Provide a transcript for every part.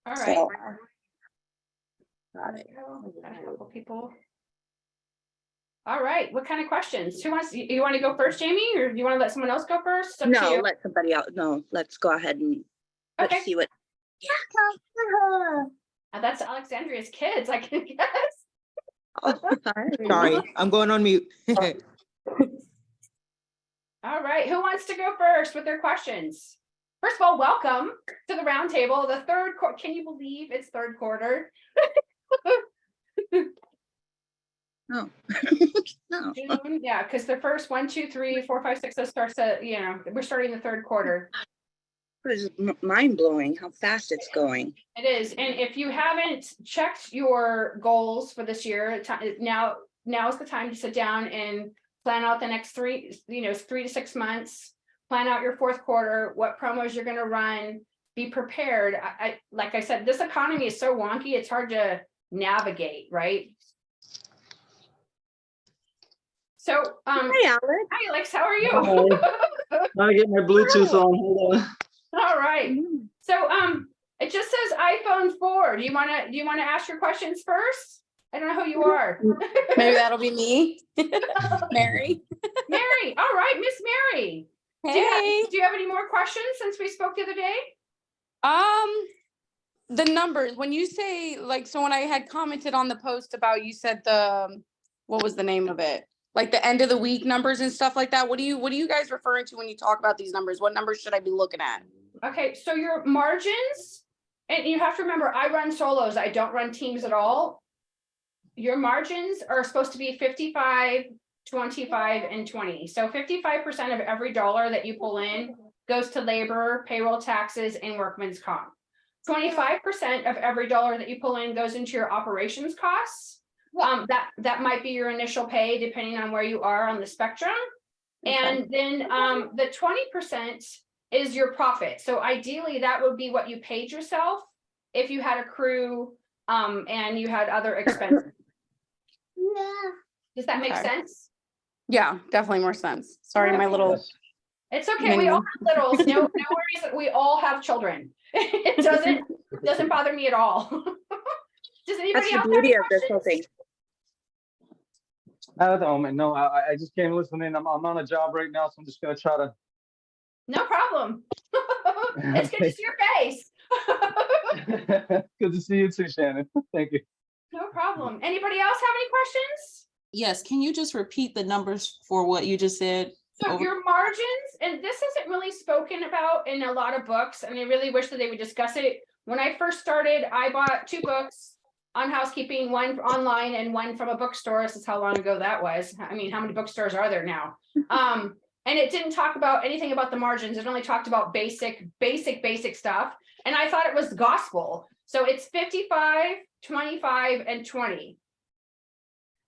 All right. So, got it. A couple people. All right. What kind of questions? Who wants? You want to go first, Jamie, or do you want to let someone else go first? It's up to No, you. let somebody else. No, let's go ahead and let's Okay. see what. That's Alexandria's kids, I can guess. Oh, hi. Sorry, I'm going on mute. All right. Who wants to go first with their questions? First of all, welcome to the roundtable. The third quarter. Can you believe it's third quarter? No. No. June, yeah, because the first 1, 2, 3, 4, 5, 6 starts at, we're starting the third quarter. It's mind blowing how fast it's going. It is. And if you haven't checked your goals for this year, now is the time to sit down and plan out the next 3 to 6 months, plan out your fourth quarter, what promos you're going to run, be prepared. I like I said, this economy is so wonky, it's hard to navigate, right? So, Hi, Alex. hi, Alex, how are you? I get my Bluetooth on. Hold on. All right. So, it just says iPhone 4. Do you want to ask your questions first? I don't know who you are. Maybe that'll be me. Mary. Mary. All right, Miss Mary. Hey. Do you have any more questions since we spoke the other day? The numbers, when you say, like, so when I had commented on the post about, you said what was the name of it? Like the end of the week numbers and stuff like that. What are you guys referring to when you talk about these numbers? What numbers should I be looking at? Okay, so your margins, and you have to remember, I run solos. I don't run teams at all. Your margins are supposed to be 55, 25, and 20. So 55% of every dollar that you pull in goes to labor, payroll taxes, and workman's comp. 25% of every dollar that you pull in goes into your operations costs. That might be your initial pay, depending on where you are on the spectrum. Okay. And then the 20% is your profit. So ideally, that would be what you paid yourself if you had a crew and you had other expenses. Does that make sense? Yeah, definitely more sense. Sorry, my little. It's okay. We all have littles. No worries. We all have children. It doesn't bother me at all. Does anybody That's the else beauty have of this whole thing. At the moment, no, I just came listening. I'm on a job right now, so I'm just gonna try to. No problem. It's good to see your face. Good to see you too, Shannon. Thank you. No problem. Anybody else have any questions? Yes, can you just repeat the numbers for what you just said? So your margins, and this isn't really spoken about in a lot of books, and I really wish that they would discuss it. When I first started, I bought 2 books on housekeeping, one online and one from a bookstore. This is how long ago that was. I mean, how many bookstores are there now? And it didn't talk about anything about the margins. It only talked about basic stuff. And I thought it was gospel. So it's 55, 25, and 20.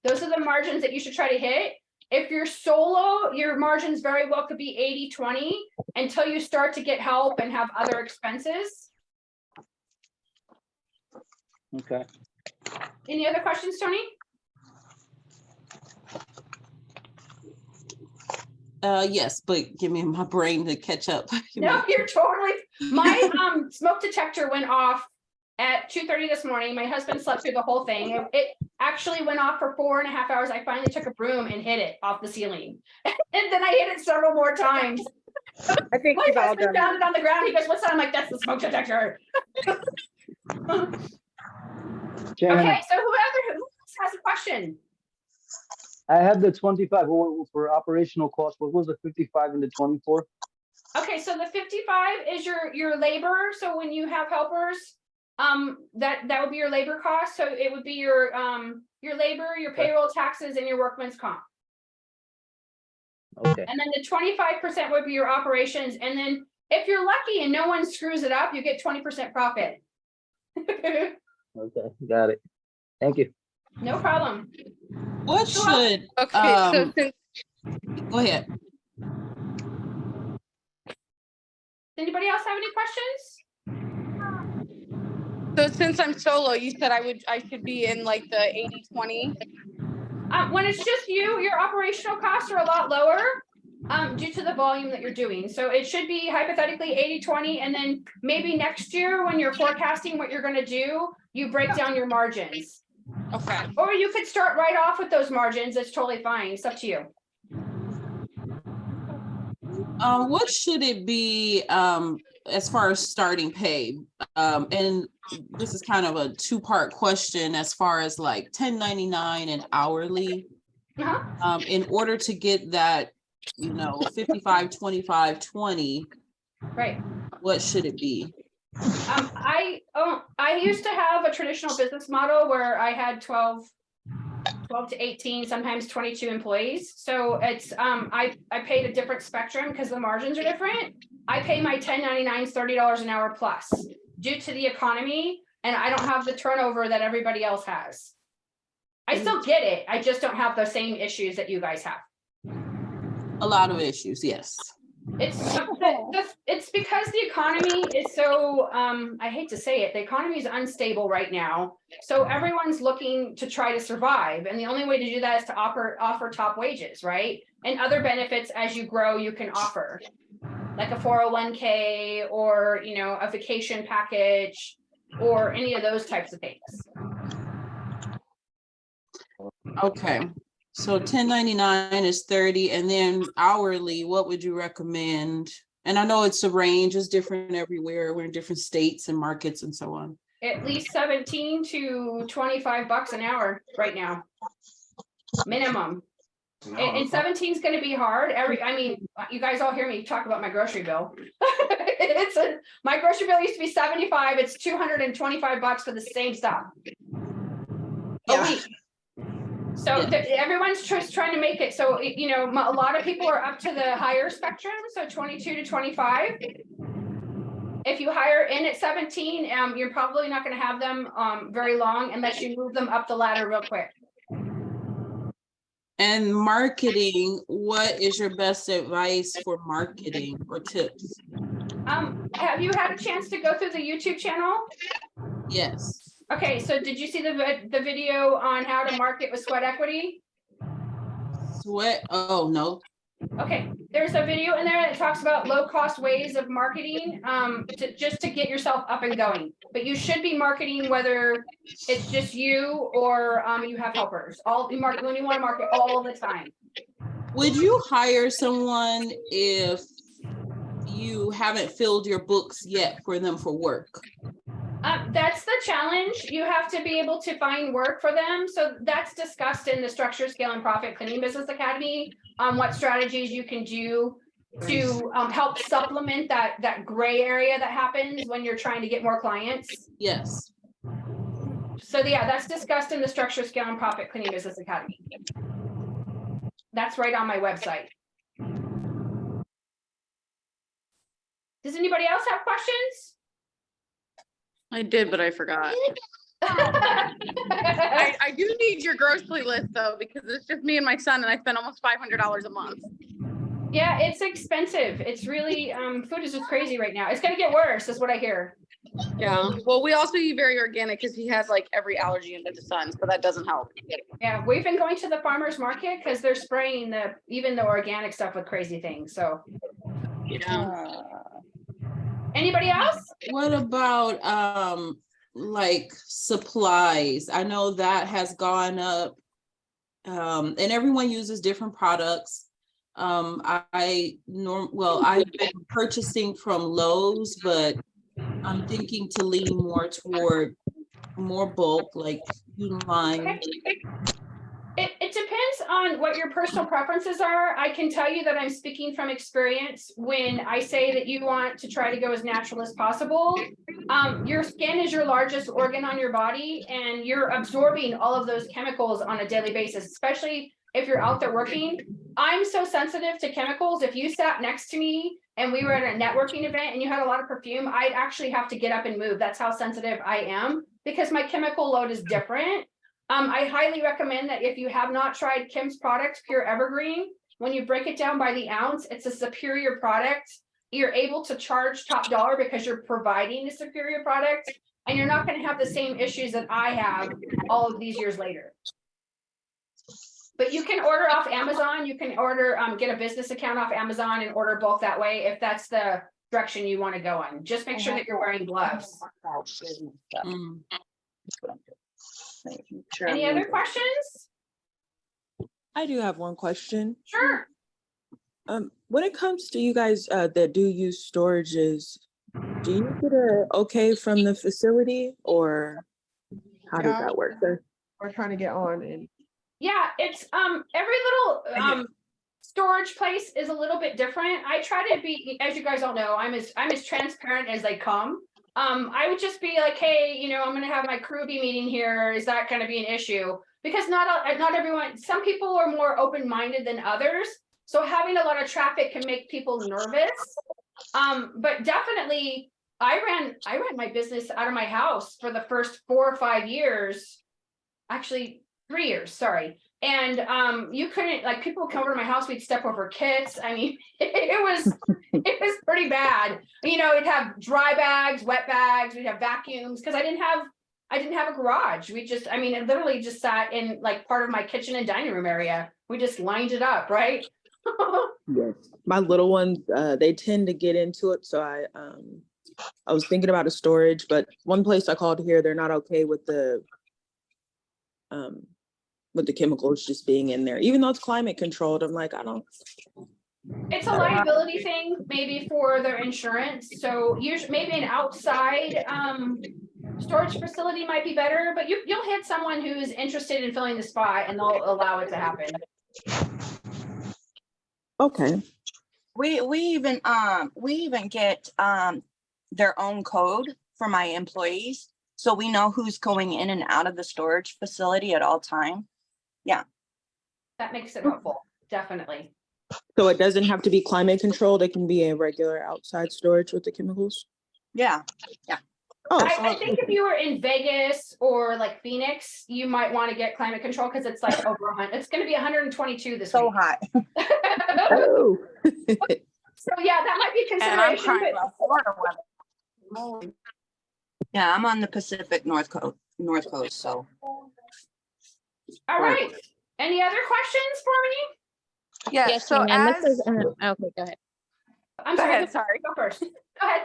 Those are the margins that you should try to hit. If you're solo, your margins very well could be 80, 20 until you start to get help and have other expenses. Okay. Any other questions, Tony? Yes, but give me my brain to catch up. No, you're totally. My smoke detector went off at 2:30 this morning. My husband slept through the whole thing. It actually went off for 4.5 hours. I finally took a broom and hit it off the ceiling. And then I hit it several more times. I think My we've all husband done found it on the ground. He goes, "What's that?" I'm like, "That's the smoke detector." Shannon, Okay, so who else has a question? I had the 25 for operational costs. What was the 55 and the 24? Okay, so the 55 is your labor. So when you have helpers, that would be your labor cost. So it would be your labor, your payroll taxes, and your workman's comp. Okay. And then the 25% would be your operations. And then if you're lucky and no one screws it up, you get 20% profit. Okay, got it. Thank you. No problem. What should, Okay, so since go ahead. Anybody else have any questions? since I'm solo, you said I should be in like the 80-20. When it's just you, your operational costs are a lot lower. Due to the volume that you're doing. So it should be hypothetically 80-20, and then maybe next year when you're forecasting what you're gonna do, you break down your margins. Okay. Or you could start right off with those margins. It's totally fine. It's up to you. What should it be as far as starting pay? And this is kind of a two-part question as far as like 1099 and hourly. Uh-huh. In order to get that, 55, 25, 20, Right. what should it be? I used to have a traditional business model where I had 12 to 18, sometimes 22 employees. So it's I paid a different spectrum because the margins are different. I pay my 1099s $30 an hour plus due to the economy, and I don't have the turnover that everybody else has. I still get it. I just don't have the same issues that you guys have. A lot of issues, yes. It's because the economy is so I hate to say it, the economy is unstable right now. So everyone's looking to try to survive. And the only way to do that is to offer top wages, right? And other benefits as you grow, you can offer. Like a 401k or a vacation package or any of those types of things. Okay. So 1099 is 30, and then hourly, what would you recommend? And I know it's a range, it's different everywhere. We're in different states and markets and so on. At least 17 to 25 bucks an hour right now. Minimum. And 17 is going to be hard. You guys all hear me talk about my grocery bill. My grocery bill used to be 75. It's 225 bucks for the same stuff. A week. So everyone's just trying to make it. So, a lot of people are up to the higher spectrum. So 22 to 25. If you hire in at 17, you're probably not going to have them very long unless you move them up the ladder real quick. And marketing, what is your best advice for marketing or tips? Have you had a chance to go through the YouTube channel? Yes. Okay, so did you see the video on how to market with sweat equity? Oh, no. Okay, there's a video in there that talks about low-cost ways of marketing just to get yourself up and going. But you should be marketing whether it's just you or you have helpers. You market when you want to market all the time. Would you hire someone if you haven't filled your books yet for them for work? That's the challenge. You have to be able to find work for them. So that's discussed in the Structure, Scale, and Profit Cleaning Business Academy on what strategies you can do to help supplement that gray area that happens when you're trying to get more clients. Yes. So yeah, that's discussed in the Structure, Scale, and Profit Cleaning Business Academy. That's right on my website. Does anybody else have questions? I did, but I forgot. I do need your grocery list though, because it's just me and my son, and I spend almost $500 a month. Yeah, it's expensive. It's really food is just crazy right now. It's gonna get worse, is what I hear. Yeah. Well, we also eat very organic because he has like every allergy under the sun, so that doesn't help. Yeah, we've been going to the farmers market because they're spraying even the organic stuff with crazy things. So Yeah. Anybody else? What about like supplies? I know that has gone up, and everyone uses different products. I've been purchasing from Lowe's, but I'm thinking to lean more toward more bulk, like Uline. It depends on what your personal preferences are. I can tell you that I'm speaking from experience when I say that you want to try to go as natural as possible. Your skin is your largest organ on your body, and you're absorbing all of those chemicals on a daily basis, especially if you're out there working. I'm so sensitive to chemicals. If you sat next to me and we were at a networking event and you had a lot of perfume, I'd actually have to get up and move. That's how sensitive I am because my chemical load is different. I highly recommend that if you have not tried Kim's product, Pure Evergreen, when you break it down by the ounce, it's a superior product. You're able to charge top dollar because you're providing a superior product, and you're not going to have the same issues that I have all of these years later. But you can order off Amazon. You can order, get a business account off Amazon and order bulk that way if that's the direction you want to go on. Just make sure that you're wearing gloves. Mm. Any other questions? I do have one question. Sure. When it comes to you guys that do use storages, do you get a okay from the facility, or how does that work? We're trying to get on and Yeah, it's every little storage place is a little bit different. I try to be, as you guys all know, I'm as transparent as they come. I would just be like, hey, you know, I'm gonna have my crew be meeting here. Is that gonna be an issue? Because not everyone, some people are more open-minded than others. So having a lot of traffic can make people nervous. But definitely I ran my business out of my house for the first 4 or 5 years, actually 3 years, sorry. And you couldn't, like, people would come over to my house, we'd step over kits. I mean, it was pretty bad. You know, we'd have dry bags, wet bags, we'd have vacuums, because I didn't have a garage. I mean, it literally just sat in like part of my kitchen and dining room area. We just lined it up, right? Yes. My little ones, they tend to get into it. So I was thinking about a storage, but one place I called here, they're not okay with the chemicals just being in there, even though it's climate controlled. I'm like, I don't. It's a liability thing, maybe for their insurance. So usually maybe an outside storage facility might be better, but you'll hit someone who's interested in filling the spot and they'll allow it to happen. Okay. We even get their own code for my employees, so we know who's going in and out of the storage facility at all time. That makes it helpful, definitely. So it doesn't have to be climate controlled. It can be a regular outside storage with the chemicals. Yeah. Oh, I think if you were in Vegas or like Phoenix, you might want to get climate control because it's like over 100. It's going to be 122 this So week. hot. oh. So yeah, that might be a And I'm consideration. trying But about Florida weather. Yeah, I'm on the Pacific North Coast, so. all right. Any other questions for me? Yeah, so Shannon, as, this is, okay, go ahead. I'm Go sorry. ahead, sorry. Go first. Go ahead.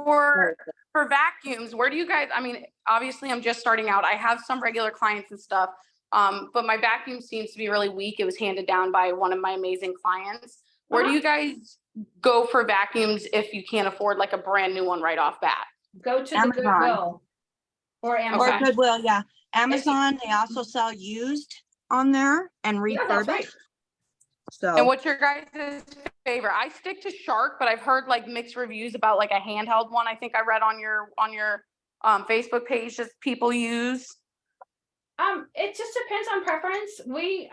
For vacuums, where do you guys, I mean, obviously I'm just starting out. I have some regular clients and stuff. But my vacuum seems to be really weak. It was handed down by one of my amazing clients. Where do you guys go for vacuums if you can't afford like a brand new one right off bat? Go to Amazon. the Goodwill or Amazon. Or Goodwill, yeah. Amazon, they also sell used on there and Yeah, that's right. refurbished. And So, what's your guys' favorite? I stick to Shark, but I've heard like mixed reviews about like a handheld one. I think I read on your Facebook page that people use. It just depends on preference.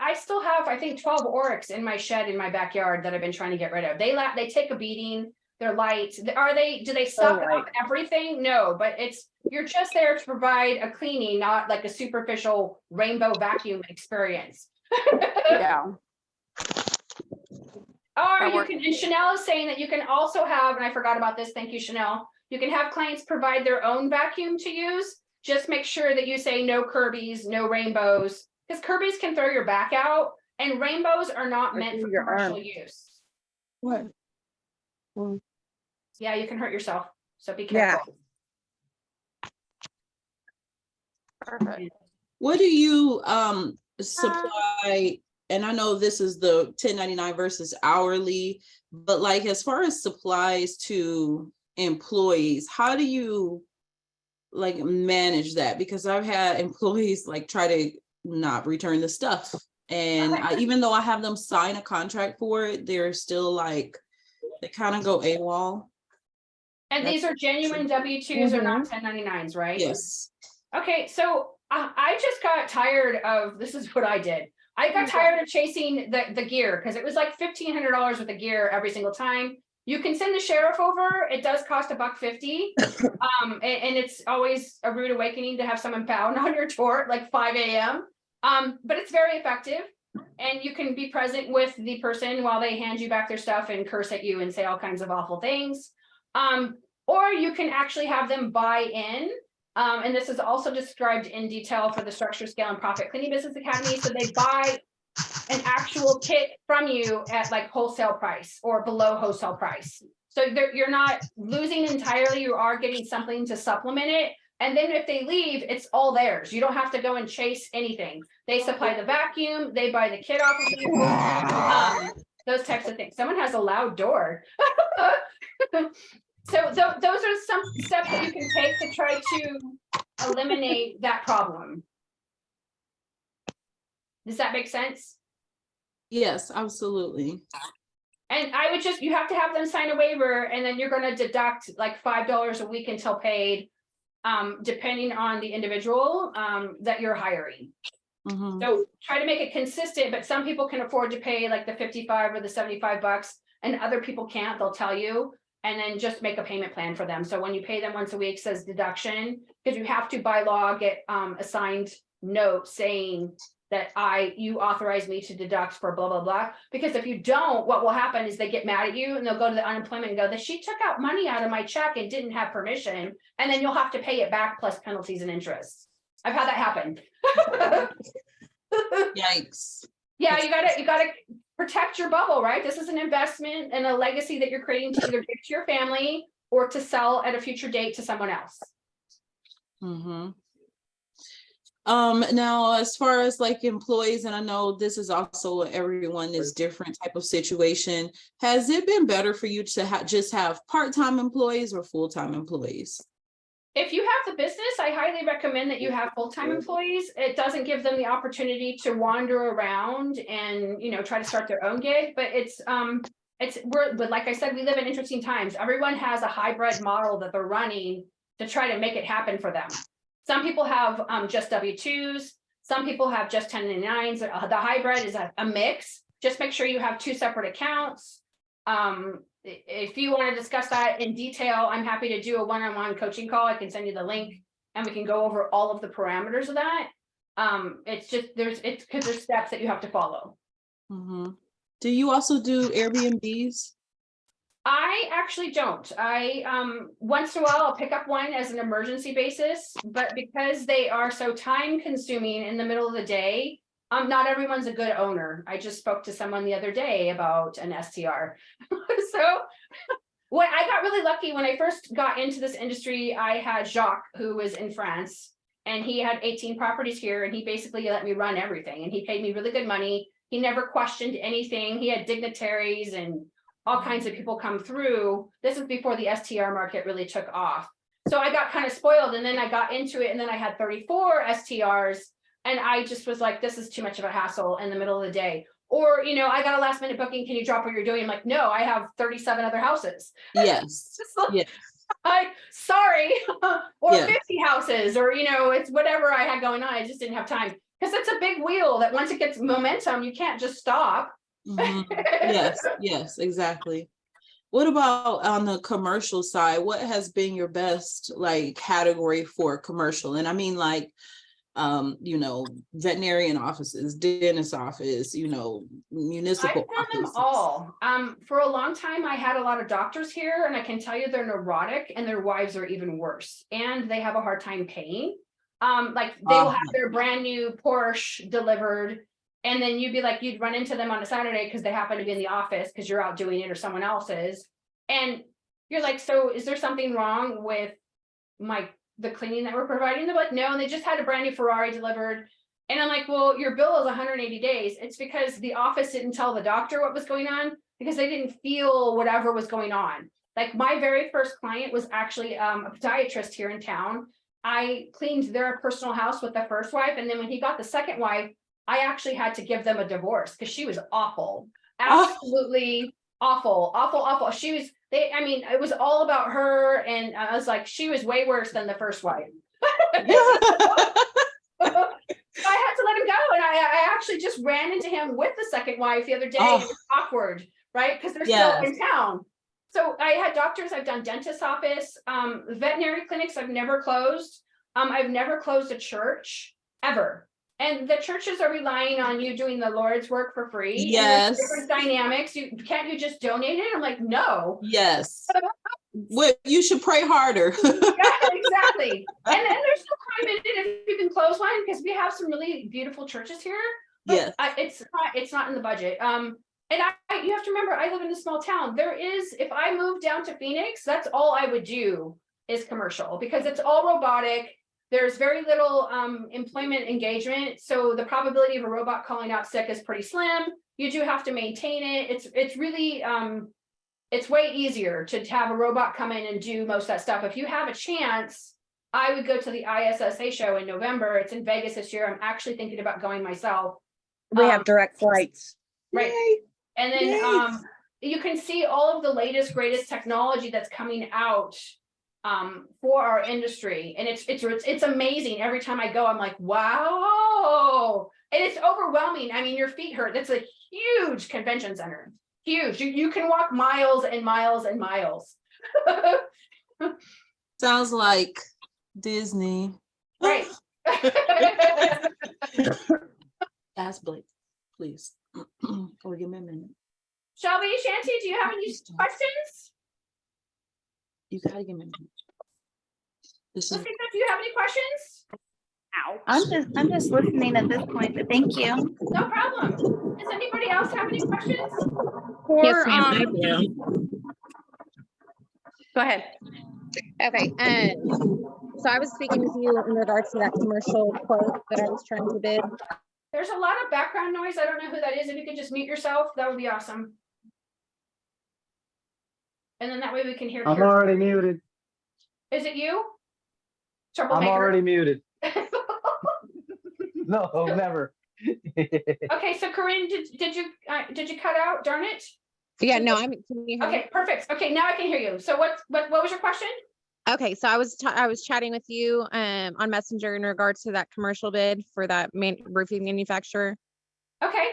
I still have, I think 12 Oryx in my shed in my backyard that I've been trying to get rid of. They take a beating. They're light. Do they suck up everything? No, but you're just there to provide a cleaning, not like a superficial rainbow vacuum experience. Yeah. Or you can, and Chanel is saying that you can also have, and I forgot about this, thank you, Chanel. You can have clients provide their own vacuum to use. Just make sure that you say no Kirby's, no rainbows, because Kirby's can throw your back out and rainbows are not meant for commercial use. What? Yeah, you can hurt yourself, so be Yeah. careful. Perfect. What do you supply? And I know this is the 1099 versus hourly, but like as far as supplies to employees, how do you like manage that? Because I've had employees like try to not return the stuff. And even though I have them sign a contract for it, they're still like, they kind of go AWOL. And these are genuine W-2s or not 1099s, right? Yes. Okay, so I just got tired of, this is what I did. I got tired of chasing the gear because it was like $1,500 worth of gear every single time. You can send the sheriff over. It does cost $1.50. And it's always a rude awakening to have someone pound on your door at like 5 a.m. But it's very effective. And you can be present with the person while they hand you back their stuff and curse at you and say all kinds of awful things. Or you can actually have them buy in And this is also described in detail for the Structure, Scale, and Profit Cleaning Business Academy. So they buy an actual kit from you at like wholesale price or below wholesale price. So you're not losing entirely, you are getting something to supplement it. And then if they leave, it's all theirs. You don't have to go and chase anything. They supply the vacuum, they buy the kit off of you, those types of things. Someone has a loud door. So those are some steps that you can take to try to eliminate that problem. Does that make sense? Yes, absolutely. And I would just, you have to have them sign a waiver, and then you're gonna deduct like $5 a week until paid, depending on the individual that you're hiring. Mhm. So try to make it consistent, but some people can afford to pay like the 55 or the 75 bucks, and other people can't, they'll tell you, and then just make a payment plan for them. So when you pay them once a week, says deduction, because you have to by law get assigned note saying that you authorize me to deduct for blah, blah, blah. Because if you don't, what will happen is they get mad at you and they'll go to the unemployment and go, that she took out money out of my check and didn't have permission. And then you'll have to pay it back plus penalties and interest. I've had that happen. Yikes. Yeah, you gotta protect your bubble, right? This is an investment and a legacy that you're creating to either give to your family or to sell at a future date to someone else. Mm-hmm. Now, as far as like employees, and I know this is also everyone is different type of situation. Has it been better for you to just have part-time employees or full-time employees? If you have the business, I highly recommend that you have full-time employees. It doesn't give them the opportunity to wander around and, you know, try to start their own gig, but but like I said, we live in interesting times. Everyone has a hybrid model that they're running to try to make it happen for them. Some people have just W-2s. Some people have just 1099s. The hybrid is a mix. Just make sure you have 2 separate accounts. If you want to discuss that in detail, I'm happy to do a one-on-one coaching call. I can send you the link and we can go over all of the parameters of that. It's because there's steps that you have to follow. Mm-hmm. Do you also do Airbnbs? I actually don't. Once in a while I'll pick up one as an emergency basis, but because they are so time consuming in the middle of the day, not everyone's a good owner. I just spoke to someone the other day about an STR. So when I got really lucky when I first got into this industry, I had Jacques, who was in France, and he had 18 properties here, and he basically let me run everything, and he paid me really good money. He never questioned anything. He had dignitaries and all kinds of people come through. This is before the STR market really took off. So I got kind of spoiled, and then I got into it, and then I had 34 STRs, and I just was like, this is too much of a hassle in the middle of the day. Or, you know, I got a last minute booking. Can you drop what you're doing? I'm like, no, I have 37 other houses. Yes. Yes. Sorry. Or Yeah. 50 houses, or, you know, it's whatever I had going on. I just didn't have time, because it's a big wheel that once it gets momentum, you can't just stop. Mm-hmm. Yes, exactly. What about on the commercial side? What has been your best like category for commercial? And I mean, like, you know, veterinarian offices, dentist office, you know, municipal I've done them all. For a long time, I had a lot of doctors here, and I can tell you they're neurotic, and their wives are even worse, and they have a hard time paying. Like they will have their brand new Porsche delivered, and then you'd run into them on a Saturday because they happen to be in the office because you're out doing it or someone else is, and you're like, so is there something wrong with the cleaning that we're providing? They're like, no, and they just had a brand new Ferrari delivered. And I'm like, well, your bill is 180 days. It's because the office didn't tell the doctor what was going on, because they didn't feel whatever was going on. Like my very first client was actually a podiatrist here in town. I cleaned their personal house with the first wife. And then when he got the second wife, I actually had to give them a divorce because she was awful. Absolutely awful. It was all about her. And I was like, she was way worse than the first wife. So I had to let him go. And I actually just ran into him with the second wife the other day. And it was awkward, right? Because they're still in town. So I had doctors, I've done dentist office, veterinary clinics, I've never closed. I've never closed a church ever. And the churches are relying on you doing the Lord's work for free. Yes. Different dynamics. Can't you just donate it? I'm like, no. Yes. Well, you should pray harder. Yeah, exactly. And then there's a minute if you can close one, because we have some really beautiful churches here. But Yes. it's not in the budget. And you have to remember, I live in a small town. There is, if I moved down to Phoenix, that's all I would do is commercial, because it's all robotic. There's very little employment engagement. So the probability of a robot calling out sick is pretty slim. You do have to maintain it. It's really, it's way easier to have a robot come in and do most of that stuff. If you have a chance, I would go to the ISSA show in November. It's in Vegas this year. I'm actually thinking about going myself. We have direct flights. Right. Yay. And then Yay. you can see all of the latest, greatest technology that's coming out for our industry. And it's amazing. Every time I go, I'm like, wow. And it's overwhelming. I mean, your feet hurt. That's a huge convention center. Huge. You can walk miles and miles and miles. Sounds like Disney. Right. Ask Blake, please. Or give me a minute. Shelby, Shanty, do you have any questions? You gotta give me a minute. This is Jessica, do you have any questions? I'm just listening at this point, but thank you. No problem. Does anybody else have any questions? Yes, For, ma'am, I do. go ahead. Okay, so I was speaking with you in regards to that commercial quote that I was trying to bid. There's a lot of background noise. I don't know who that is. If you could just mute yourself, that would be awesome. And then that way we can hear. I'm clearly. already muted. Is it you? I'm Troublemaker. already muted. No, never. Okay, so Corinne, did you cut out? Darn it. Yeah, no, can you hear me? Okay, perfect. Okay, now I can hear you. So what was your question? Okay, so I was chatting with you on Messenger in regards to that commercial bid for that roofing manufacturer. Okay.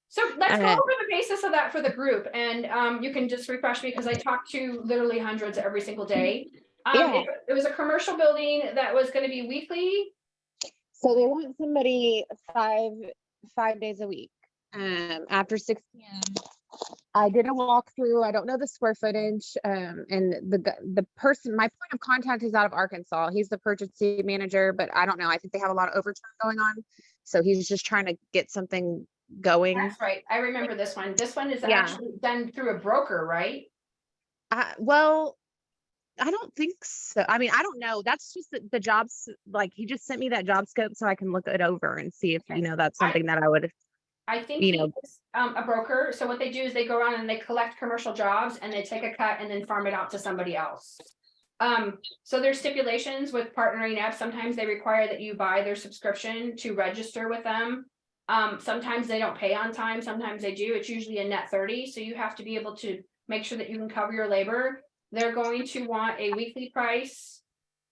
So let's go Uh, over the basis of that for the group, and you can just refresh me because I talk to literally hundreds every single day. Yeah. It was a commercial building that was going to be weekly. So they want somebody five days a week. After 6 p.m. I did a walkthrough. I don't know the square footage. And the person, my point of contact is out of Arkansas. He's the purchasing manager, but I don't know. I think they have a lot of overtime going on. So he's just trying to get something going. That's right. I remember this one. This one is Yeah. actually done through a broker, right? Well, I don't think so. I mean, I don't know. That's just the jobs. Like he just sent me that job scope so I can look it over and see if, that's something that I would. I think You know. he's a broker. So what they do is they go around and they collect commercial jobs and they take a cut and then farm it out to somebody else. So there's stipulations with partnering apps. Sometimes they require that you buy their subscription to register with them. Sometimes they don't pay on time. Sometimes they do. It's usually a net 30. So you have to be able to make sure that you can cover your labor. They're going to want a weekly price.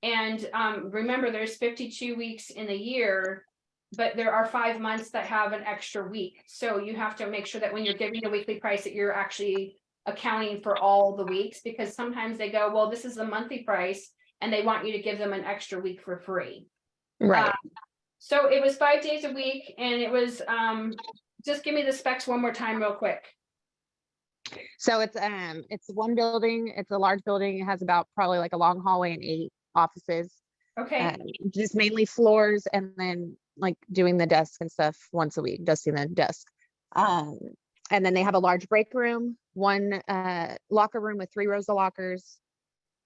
And remember, there's 52 weeks in a year, but there are 5 months that have an extra week. So you have to make sure that when you're giving a weekly price that you're actually accounting for all the weeks, because sometimes they go, well, this is the monthly price and they want you to give them an extra week for free. Right. So it was 5 days a week, and it was just give me the specs one more time real quick. So it's one building. It's a large building. It has about probably like a long hallway and 8 offices. Okay. Just mainly floors, and then like doing the desk and stuff once a week, dusting the desk. And then they have a large break room, one locker room with 3 rows of lockers.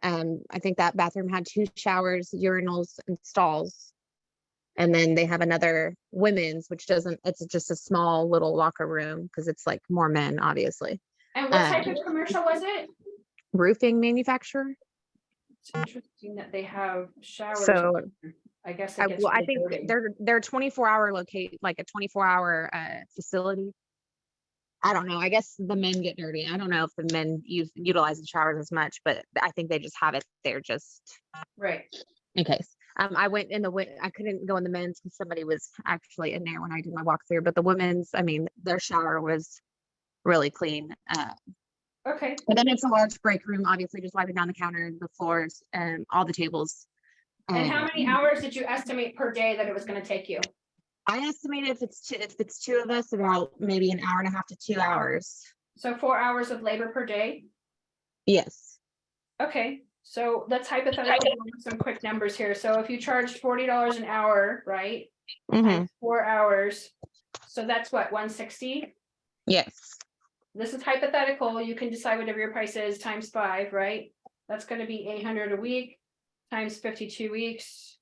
I think that bathroom had 2 showers, urinals, and stalls. And then they have another women's, which it's just a small little locker room because it's like more men, obviously. And what type of commercial was it? Roofing manufacturer. It's interesting that they have showers. So I guess I it gets think really dirty. they're 24-hour like a 24-hour facility. I don't know. I guess the men get dirty. I don't know if the men utilize the showers as much, but I think they just have it there just Right. in case. I went in I couldn't go in the men's because somebody was actually in there when I did my walkthrough, but the women's, I mean, their shower was really clean. Okay. And then it's a large break room, obviously just wiping down the counter, the floors, and all the tables. And how many hours did you estimate per day that it was going to take you? I estimated if it's 2 of us, about maybe an hour and a half to 2 hours. So 4 hours of labor per day? Yes. Okay. So let's hypothetically run some quick numbers here. So if you charged $40 an hour, right? Mhm. Times 4 hours. So that's what, 160? Yes. This is hypothetical. You can decide whatever your price is times 5, right? That's gonna be 800 a week times 52 weeks.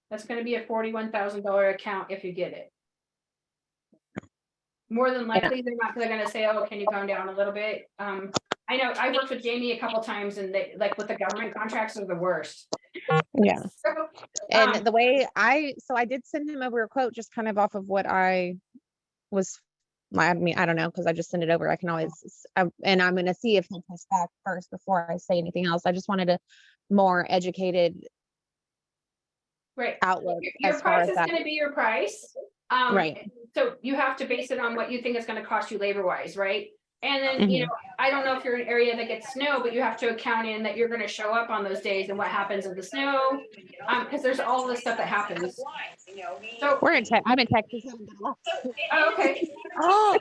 That's gonna be a $41,000 account if you get it. More than likely, they're gonna say, oh, can you come down a little bit? I know I worked with Jamie a couple times and they, like with the government contracts, are the worst. Yeah. So, And the way so I did send him over a quote just kind of off of what I was, I mean, I don't know, because I just sent it over. I can always, and I'm going to see if he'll push back first before I say anything else. I just wanted a more educated right. outlook Your as far price as is that. gonna be your price. Right. So you have to base it on what you think it's gonna cost you labor wise, right? And then, you know, I don't know if you're in an area that gets snow, but you have to account in that you're gonna show up on those days and what happens in the snow. Because there's all this stuff that happens. So, We're in I'm in Texas. oh, okay. Oh,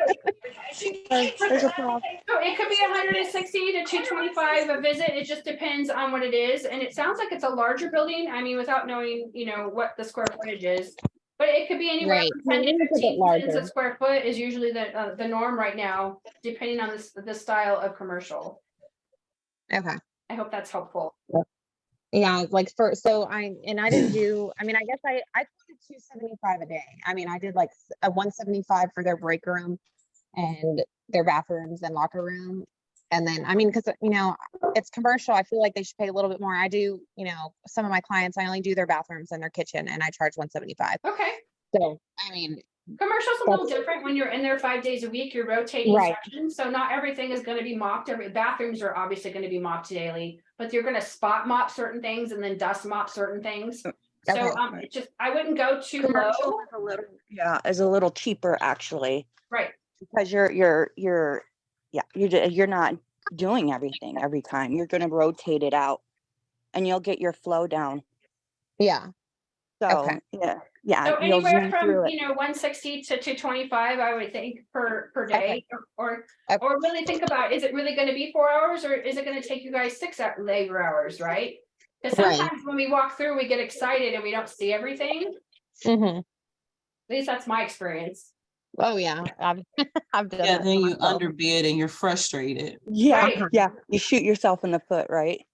there's a frog. So it could be 160 to 225 a visit. It just depends on what it is. And it sounds like it's a larger building. I mean, without knowing, you know, what the square footage is. But it could be anywhere Right. from 10 to Maybe it's a bit 15 cents a larger. square foot is usually the norm right now, depending on the style of commercial. Okay. I hope that's helpful. Yeah, like so I didn't do, I mean, I guess I quoted 275 a day. I mean, I did like a 175 for their break room and their bathrooms and locker room. And then, I mean, because, you know, it's commercial, I feel like they should pay a little bit more. I do, you know, some of my clients, I only do their bathrooms and their kitchen and I charge 175. Okay. So, I mean, commercial's a little different when you're in there 5 days a week, you're rotating Right. sections. So not everything is going to be mopped. Bathrooms are obviously going to be mopped daily, but you're going to spot mop certain things and then dust mop certain things. So Okay. it's just, I wouldn't go too Commercial low. is a little, yeah, is a little cheaper actually, Right. because you're not doing everything every time. You're gonna rotate it out and you'll get your flow down. yeah. So, Okay. yeah, So you'll anywhere zoom from, through it. you know, 160 to 225, I would think per Okay. day, or really think about, is it really going to be 4 hours or is it going to take you guys 6 labor hours, right? Because Right. sometimes when we walk through, we get excited and we don't see everything. Mm-hmm. At least that's my experience. Oh yeah. I've done Yeah, that then for you myself. underbid and you're frustrated. Yeah, Right. yeah, you shoot yourself in the foot, right?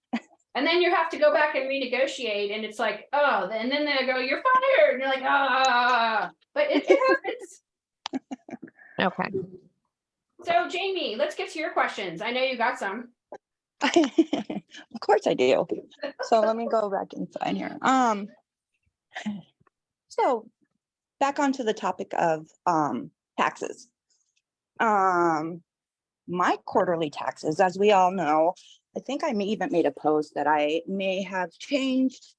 And then you have to go back and renegotiate and it's like, oh, and then they go, you're fired. And you're like, ah, but it happens. Okay. So Jamie, let's get to your questions. I know you got some. Of course I do. So let me go back inside here. So back onto the topic of taxes. My quarterly taxes, as we all know, I think I even made a post that I may have changed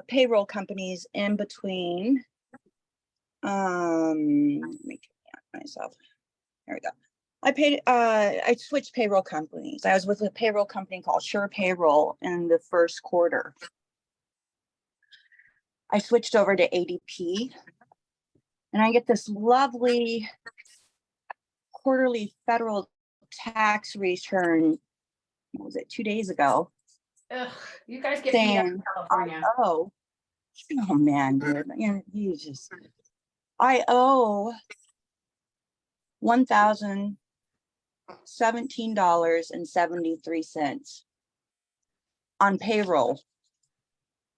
payroll companies in between. Let me check myself. There we go. I switched payroll companies. I was with a payroll company called Sure Payroll in the first quarter. I switched over to ADP and I get this lovely quarterly federal tax return. What was it, 2 days ago? Ugh, you guys get beat up in Saying, California. oh man, dude, you just, I owe $1,017.73 on payroll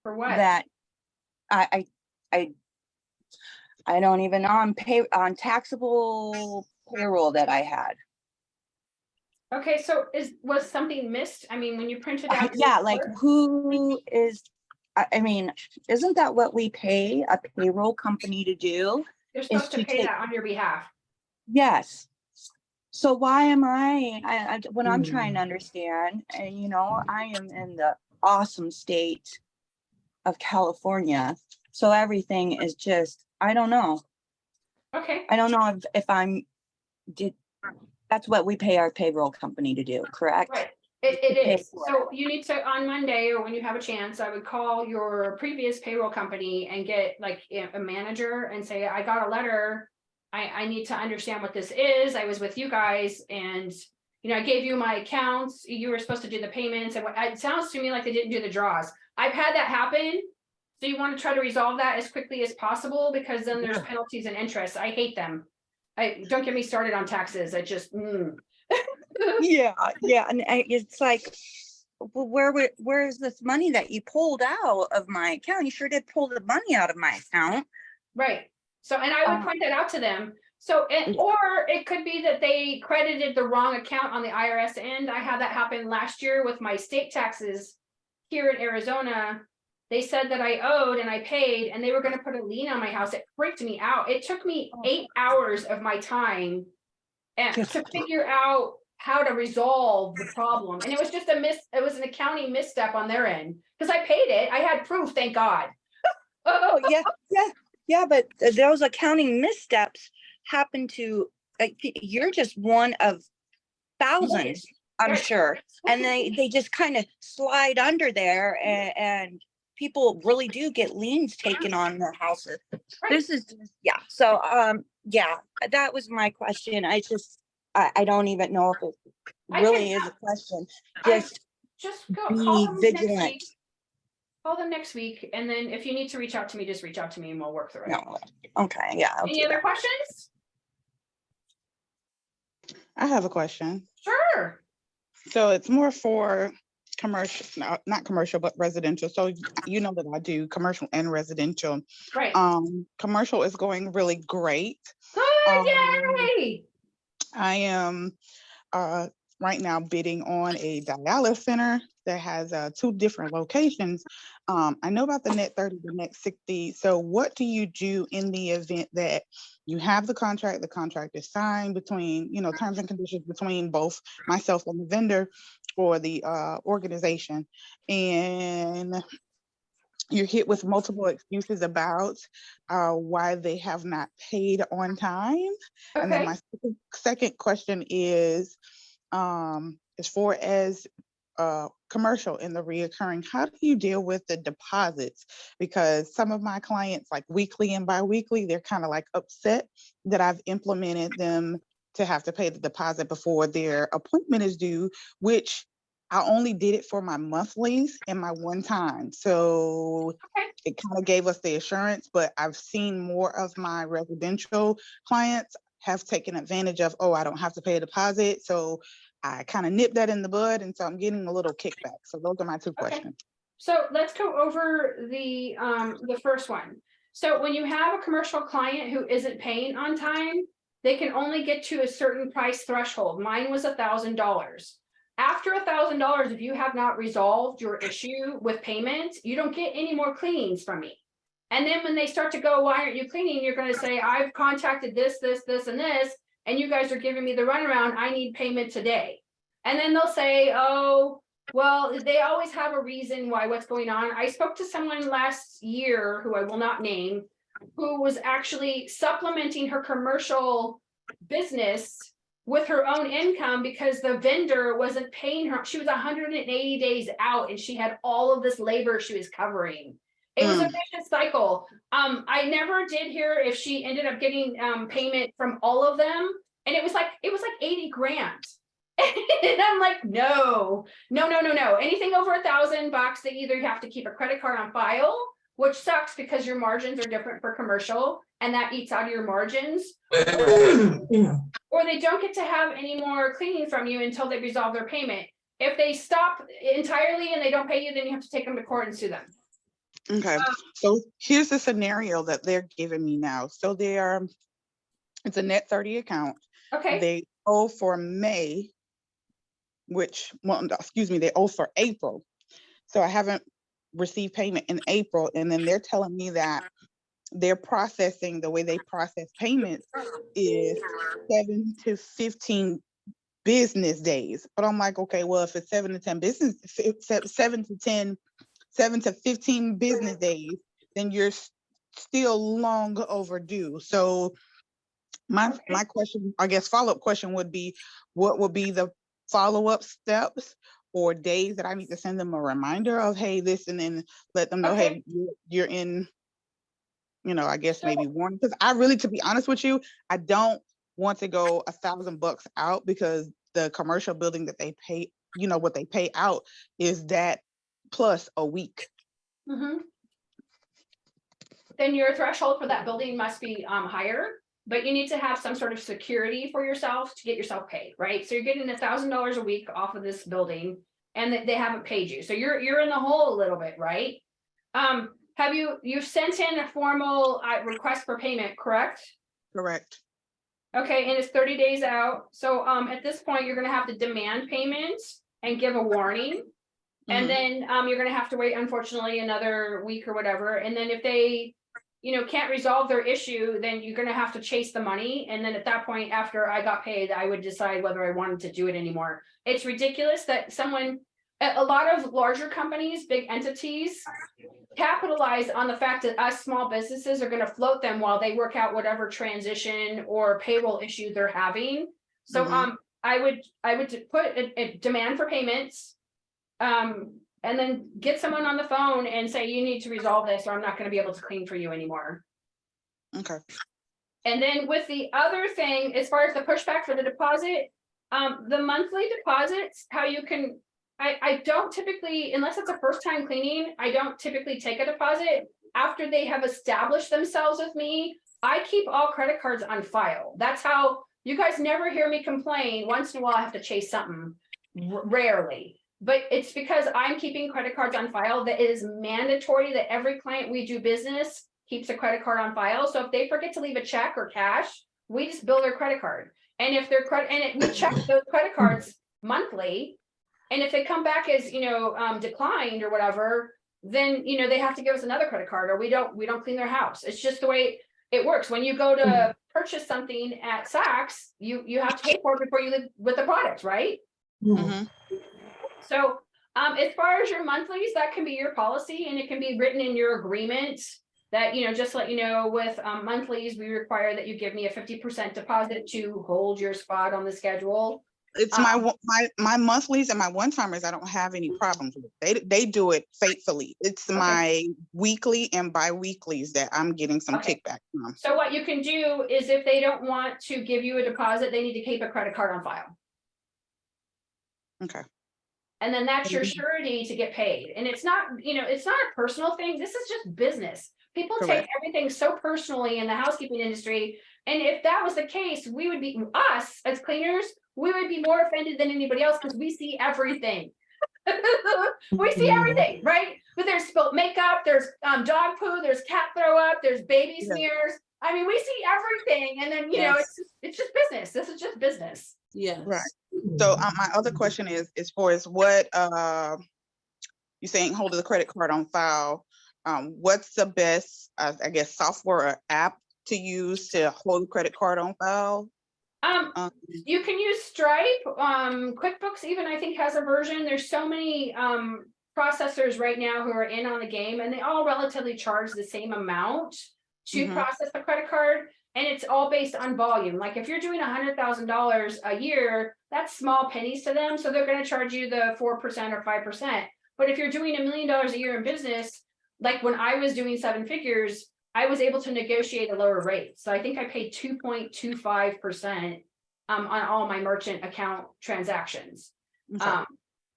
For what? that I don't even on taxable payroll that I had. Okay, so was something missed? I mean, when you printed out. Yeah, like who is, I mean, isn't that what we pay a payroll company to do? You're supposed to to pay take- that on your behalf. Yes. So why am I what I'm trying to understand, and you know, I am in the awesome state of California. So everything is just, I don't know. Okay, I don't know if that's what we pay our payroll company to do, correct? right. To It pay is. for So you need to, on Monday or when you have a chance, I would call your previous payroll company and get like a manager and say, I got a letter. I need to understand what this is. I was with you guys and I gave you my accounts, you were supposed to do the payments, and it sounds to me like they didn't do the draws. I've had that happen. So you want to try to resolve that as quickly as possible, because then there's penalties and interest. I hate them. Don't get me started on taxes. I just, Yeah, and it's like, well, where's this money that you pulled out of my account? You sure did pull the money out of my account. Right. So, and I would point that out to them. So, or it could be that they credited the wrong account on the IRS end. I had that happen last year with my state taxes here in Arizona. They said that I owed and I paid, and they were going to put a lien on my house. It freaked me out. It took me 8 hours of my time to figure out how to resolve the problem. And it was just it was an accounting misstep on their end, because I paid it. I had proof, thank God. Oh, yeah, but those accounting missteps happen to, like, you're just one of thousands, I'm sure. And they just kind of slide under there, and people really do get liens taken on their houses. This is so that was my question. I don't even know if it really is a question. Just be vigilant. Call them next week, and then if you need to reach out to me, just reach out to me and we'll work through it. No. Okay, yeah. Any other questions? I have a question. Sure. So it's more for commercial, no, not commercial, but residential. So you know that I do commercial and residential. Right. Commercial is going really great. Good, yay! I am right now bidding on a dialysis center that has 2 different locations. I know about the net 30, the net 60. So what do you do in the event that you have the contract is signed between, terms and conditions between both myself and the vendor or the organization, and you're hit with multiple excuses about why they have not paid on time? Okay. And then my second question is, as far as commercial and the reoccurring, how do you deal with the deposits? Because some of my clients, like weekly and bi-weekly, they're kind of like upset that I've implemented them to have to pay the deposit before their appointment is due, which I only did it for my monthlies and my one time. So it kind of gave us the assurance, but I've seen more of my residential clients have taken advantage of, I don't have to pay a deposit. So I kind of nipped that in the bud. And so I'm getting a little kickback. So those are my 2 questions. So let's go over the first one. So when you have a commercial client who isn't paying on time, they can only get to a certain price threshold. Mine was $1,000. After $1,000, if you have not resolved your issue with payments, you don't get any more cleanings from me. And then when they start to go, why aren't you cleaning? You're going to say, I've contacted this, and this, and you guys are giving me the runaround. I need payment today. And then they'll say, oh, well, they always have a reason why what's going on. I spoke to someone last year who I will not name, who was actually supplementing her commercial business with her own income because the vendor wasn't paying her. She was 180 days out and she had all of this labor she was covering. It was a vicious cycle. I never did hear if she ended up getting payment from all of them. And it was like 80 grand. And I'm like, no. Anything over $1,000, they either have to keep a credit card on file, which sucks because your margins are different for commercial and that eats out of your margins. Or they don't get to have any more cleaning from you until they resolve their payment. If they stop entirely and they don't pay you, then you have to take them to court and sue them. Okay, so here's the scenario that they're giving me now. So it's a net 30 account. Okay. They owe for May, they owe for April. So I haven't received payment in April. And then they're telling me that they're processing, the way they process payments is 7 to 15 business days. But I'm like, okay, well, if it's 7 to 15 business days, then you're still long overdue. So my question, I guess follow-up question would be, what would be the follow-up steps or days that I need to send them a reminder of, hey, this, and then let them know, hey, you're in, I guess maybe warning. Because I really, to be honest with you, I don't want to go $1,000 out because the commercial building that they pay, you know, what they pay out is that plus a week. Mhm. Then your threshold for that building must be higher, but you need to have some sort of security for yourself to get yourself paid, right? So you're getting $1,000 a week off of this building and they haven't paid you. So you're in the hole a little bit, right? Have you've sent in a formal request for payment, correct? Correct. Okay, and it's 30 days out. So at this point, you're gonna have to demand payment and give a warning. And Mhm. then you're gonna have to wait, unfortunately, another week or whatever. And then if they, can't resolve their issue, then you're gonna have to chase the money. And then at that point, after I got paid, I would decide whether I wanted to do it anymore. It's ridiculous that a lot of larger companies, big entities, capitalize on the fact that us small businesses are gonna float them while they work out whatever transition or payroll issue they're having. So Mhm. I would put a demand for payments. And then get someone on the phone and say, you need to resolve this, or I'm not gonna be able to clean for you anymore. Okay. And then with the other thing, as far as the pushback for the deposit, the monthly deposits, how you can, I don't typically, unless it's a first time cleaning, I don't typically take a deposit. After they have established themselves with me, I keep all credit cards on file. That's how, you guys never hear me complain. Once in a while, I have to chase something, rarely. But it's because I'm keeping credit cards on file that it is mandatory that every client we do business keeps a credit card on file. So if they forget to leave a check or cash, we just bill their credit card. And if their we check those credit cards monthly. And if they come back as, declined or whatever, then, they have to give us another credit card, or we don't clean their house. It's just the way it works. When you go to purchase something at Saks, you have to pay for it before you leave with the product, right? Mhm. So as far as your monthlies, that can be your policy, and it can be written in your agreement that, just let you know, with monthlies, we require that you give me a 50% deposit to hold your spot on the schedule. It's my monthlies and my one-timers, I don't have any problems with. They do it faithfully. It's my weekly and bi-weeklies that I'm getting some kickback from. So what you can do is, if they don't want to give you a deposit, they need to keep a credit card on file. Okay. And then that's your surety to get paid. And it's not, it's not a personal thing. This is just business. People take everything so personally in the housekeeping industry. And if that was the case, we would be, us as cleaners, we would be more offended than anybody else, because we see everything. We see everything, right? But there's spilt makeup, there's dog poo, there's cat throw up, there's baby smears. I mean, we see everything. And then, it's just business. This is just business. Yes. Right. So my other question is, as far as what you're saying, hold the credit card on file, what's the best, I guess, software or app to use to hold the credit card on file? You can use Stripe, QuickBooks even, I think, has a version. There's so many processors right now who are in on the game, and they all relatively charge the same amount to process the credit card. And it's all based on volume. Like if you're doing $100,000 a year, that's small pennies to them. So they're going to charge you the 4% or 5%. But if you're doing $1 million a year in business, like when I was doing 7 figures, I was able to negotiate a lower rate. So I think I paid 2.25% on all my merchant account transactions. Okay.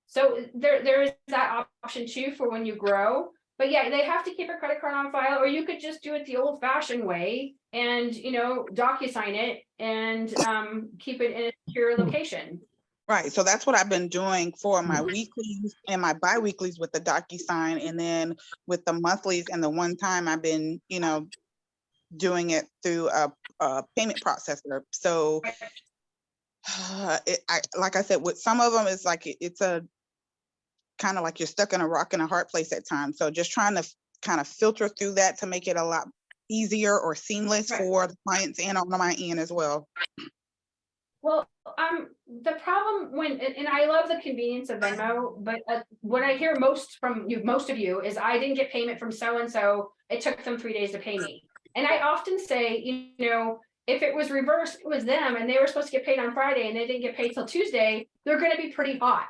So there is that option too for when you grow. But yeah, they have to keep a credit card on file, or you could just do it the old fashioned way and, DocuSign it and keep it in a secure location. Right. So that's what I've been doing for my weeklies and my bi-weeklies with the DocuSign. And then with the monthlies and the one time, I've been, doing it through a payment processor. So like I said, with some of them, it's like it's a kind of like you're stuck in a rock and a hard place at times. So just trying to kind of filter through that to make it a lot easier or seamless for the clients and on my end as well. Well, the problem and I love the convenience of Venmo, but what I hear most from most of you is, I didn't get payment from so-and-so. It took them 3 days to pay me. And I often say, if it was reversed, it was them and they were supposed to get paid on Friday and they didn't get paid till Tuesday, they're going to be pretty hot,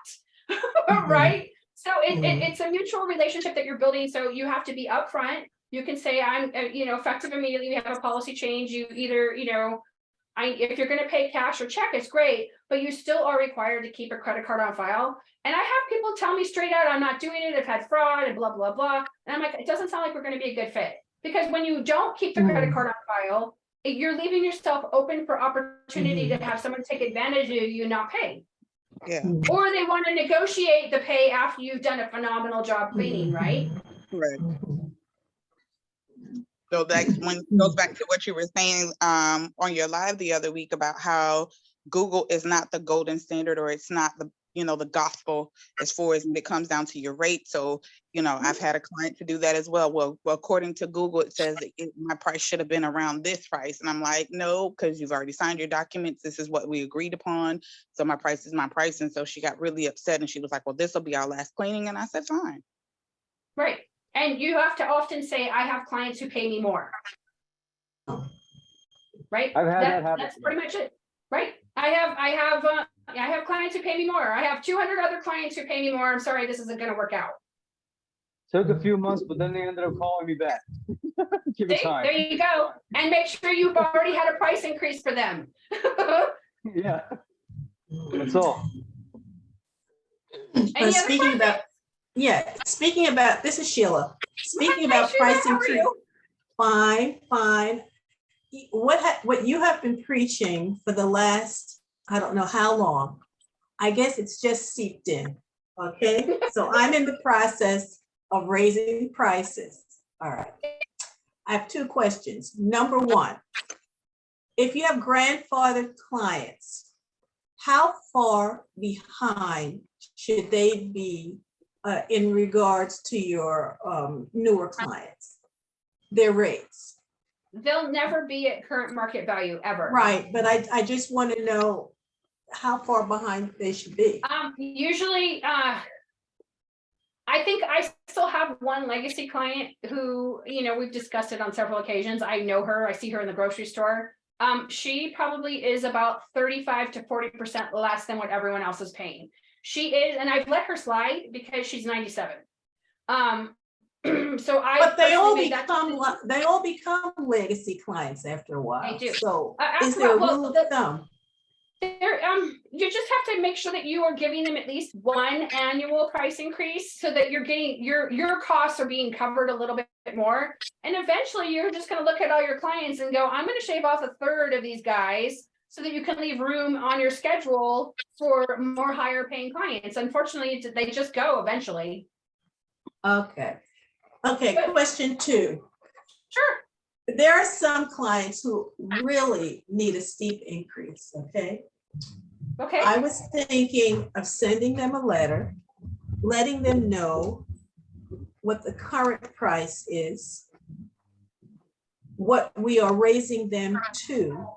right? So it's a mutual relationship that you're building. So you have to be upfront. You can say, I'm, effective immediately. We have a policy change. You either, if you're going to pay cash or check, it's great. But but you still are required to keep a credit card on file. And I have people tell me straight out, I'm not doing it, I've had fraud and blah, blah, blah. And I'm like, it doesn't sound like we're gonna be a good fit. Because when you don't keep the credit card on file, you're leaving yourself open for opportunity to have someone take advantage of you and not pay. Yeah, Or they want to negotiate the pay after you've done a phenomenal job cleaning, right? right. So that when goes back to what you were saying on your live the other week about how Google is not the golden standard, or it's not the, you know, the gospel as far as when it comes down to your rate. So, you know, I've had a client to do that as well. Well, according to Google, it says my price should have been around this price. And I'm like, no, because you've already signed your documents. This is what we agreed upon. So my price is my price. And so she got really upset and she was like, well, this will be our last cleaning. And I said, fine. Right. And you have to often say, I have clients who pay me more. Right? I've had that happen. That's pretty much it. Right? I have clients who pay me more. I have 200 other clients who pay me more. I'm sorry, this isn't gonna work out. Took a few months, but then they ended up calling me back. Give it See, time. there you go. And make sure you've already had a price increase for them. Yeah. That's all. Any other Speaking about, speaking about, this is Sheila. Speaking Hi, about Sheila, price how are increase, you? fine. What you have been preaching for the last, I don't know how long, I guess it's just seeped in, okay? So I'm in the process of raising prices. All right. I have two questions. Number one, if you have grandfathered clients, how far behind should they be in regards to your newer clients, their rates? They'll never be at current market value ever. Right, but I just want to know how far behind they should be. Usually, I think I still have one legacy client who, you know, we've discussed it on several occasions. I know her, I see her in the grocery store. She probably is about 35 to 40% less than what everyone else is paying. She is, and I've let her slide because she's 97. So But they all become legacy clients after a while. They do. So After is there a a while, rule well, of thumb? There, you just have to make sure that you are giving them at least one annual price increase so that you're getting your costs are being covered a little bit more. And eventually you're just going to look at all your clients and go, I'm going to shave off a third of these guys so that you can leave room on your schedule for more higher paying clients. Unfortunately, they just go eventually. Okay. But- Question two. Sure. There are some clients who really need a steep increase, okay? Okay. I was thinking of sending them a letter, letting them know what the current price is, what we are raising them to.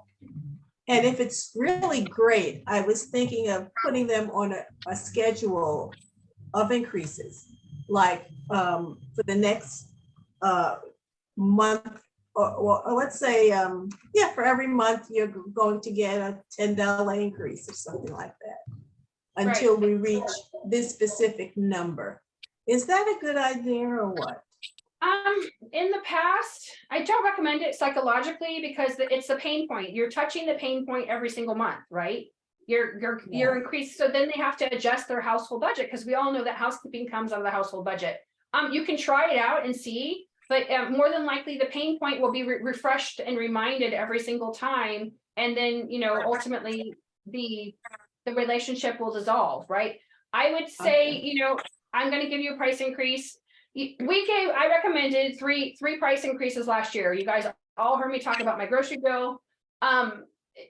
And if it's really great, I was thinking of putting them on a schedule of increases, like for the next month, or let's say, for every month you're going to get a $10 increase or something like that until we reach this specific number. Is that a good idea or what? In the past, I don't recommend it psychologically because it's the pain point. You're touching the pain point every single month, right? You're increased. So then they have to adjust their household budget because we all know that housekeeping comes out of the household budget. You can try it out and see, but more than likely the pain point will be refreshed and reminded every single time. And then, you know, ultimately the relationship will dissolve, right? I would say, you know, I'm going to give you a price increase. I recommended three price increases last year. You guys all heard me talk about my grocery bill.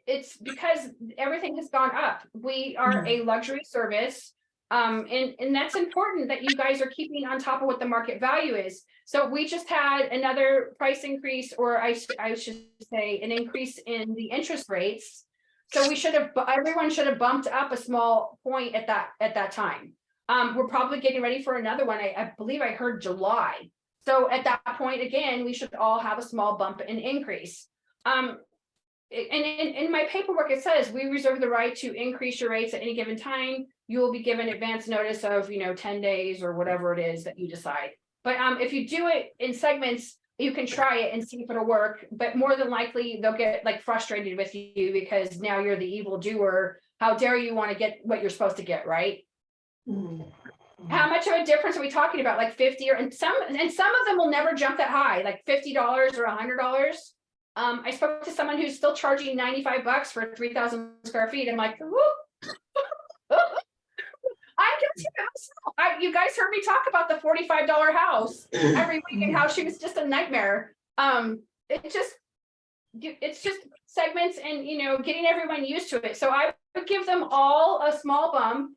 It's because everything has gone up. We are a luxury service. And that's important that you guys are keeping on top of what the market value is. So we just had another price increase, or I should say an increase in the interest rates. So everyone should have bumped up a small point at that time. We're probably getting ready for another one. I believe I heard July. So at that point, again, we should all have a small bump and increase. And in my paperwork, it says we reserve the right to increase your rates at any given time. You will be given advance notice of, 10 days or whatever it is that you decide. But if you do it in segments, you can try it and see if it'll work. But more than likely, they'll get like frustrated with you because now you're the evil doer how dare you want to get what you're supposed to get, right? Mm. How much of a difference are we talking about? Like 50 and some of them will never jump that high, like $50 or $100. I spoke to someone who's still charging $95 for 3,000 square feet. I'm like, whoop. I'm guilty of myself. You guys heard me talk about the $45 house every week and how she was just a nightmare. It's just segments and, you know, getting everyone used to it. So I would give them all a small bump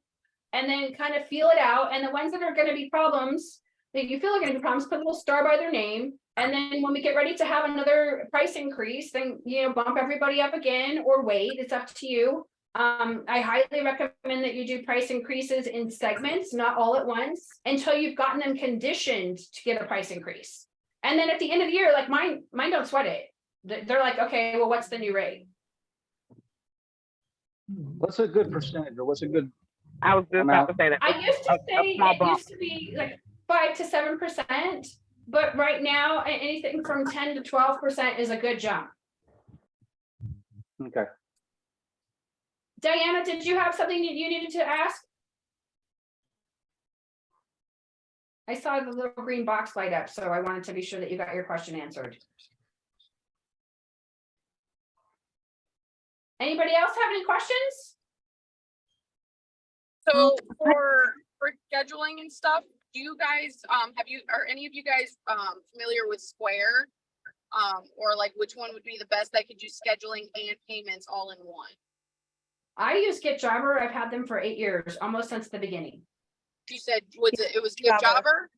and then kind of feel it out. And the ones that are going to be problems that you feel are going to be problems, put a little star by their name. And then when we get ready to have another price increase, then, you know, bump everybody up again or wait. It's up to you. I highly recommend that you do price increases in segments, not all at once, until you've gotten them conditioned to get a price increase. And then at the end of the year, like mine don't sweat it. They're like, okay, well, what's the new rate? What's a good percentage or what's a good I was just about to say that. I used to say small it bump. used to be like 5 to 7%, but right now anything from 10 to 12% is a good jump. Okay. Diana, did you have something you needed to ask? I saw the little green box light up, so I wanted to be sure that you got your question answered. Anybody else have any questions? So for scheduling and stuff, do you guys are any of you guys familiar with Square? Or like which one would be the best that could do scheduling and payments all in one? I use GetJobber. I've had them for 8 years, almost since the beginning. You said it was GetJobber?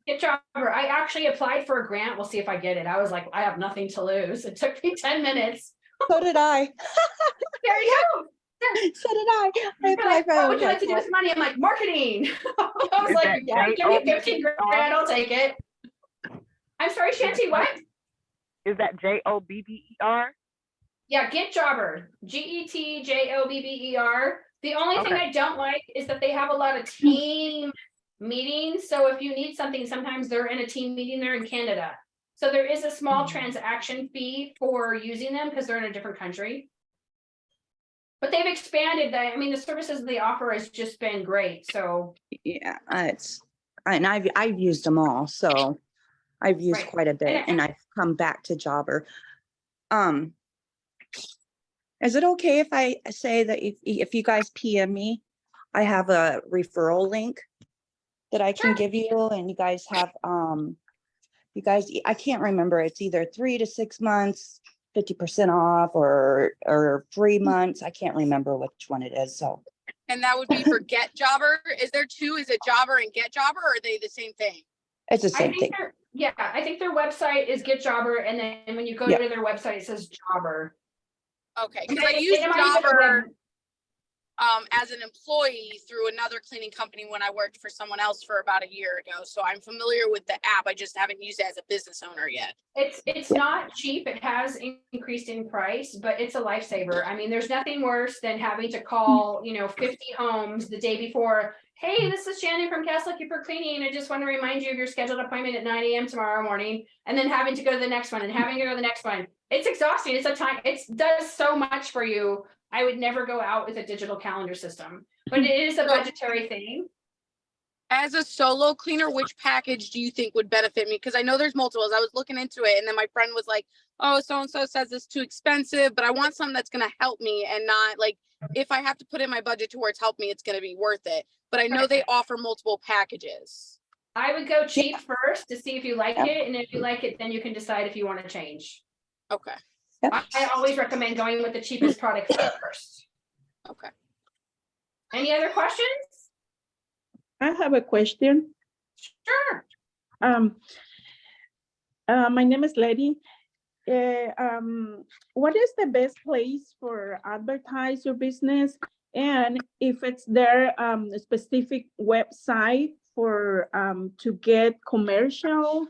GetJobber. I actually applied for a grant. We'll see if I get it. I was like, I have nothing to lose. It took me 10 minutes. So did I. There you go. So did I. They're like, what would you like to do with money? I'm like, marketing. I was Is like, that yeah, give me 15 grand, I'll take it. I'm sorry, Shanty, what? Is that JOBBER? Yeah, GetJobber, GetJobber. The only thing I don't like is that they have a lot of team meetings. So if you need something, sometimes they're in a team meeting, they're in Canada. So there is a small transaction fee for using them because they're in a different country. But they've expanded that. I mean, the services they offer has just been great. So Yeah, I've used them all, so I've used Right. quite a bit, and I've come back to Jobber. Is it okay if I say that if you guys PM me, I have a referral link that I can give you, and you guys have I can't remember, it's either 3 to 6 months, 50% off, or 3 months. I can't remember which one it is. So. And that would be for GetJobber. Is there two? Is it Jobber and GetJobber, or are they the same thing? It's the same thing. I think their website is GetJobber, and then when you go to their website, it says Jobber. Okay, because I used Jobber as an employee through another cleaning company when I worked for someone else for about a year ago. So I'm familiar with the app. I just haven't used it as a business owner yet. It's not cheap. It has increased in price, but it's a lifesaver. I mean, there's nothing worse than having to call, 50 homes the day before. Hey, this is Shannon from Castle Keeper Cleaning. I just want to remind you of your scheduled appointment at 9 a.m. tomorrow morning, and then having to go to the next one and having to go to the next one. It's exhausting. It's a time. It does so much for you. I would never go out with a digital calendar system, but it is a budgetary thing. As a solo cleaner, which package do you think would benefit me? Because I know there's multiples. I was looking into it, and then my friend was like, oh, so-and-so says it's too expensive, but I want something that's going to help me and not like, if I have to put in my budget towards help me, it's going to be worth it. But I know they offer multiple packages. I would go cheap first to see if you like it. And if you like it, then you can decide if you want to change. Okay. I always recommend going with the cheapest product first. Okay. Any other questions? I have a question. Sure. My name is Letty. What is the best place for advertise your business? And if it's there, a specific website for to get commercial?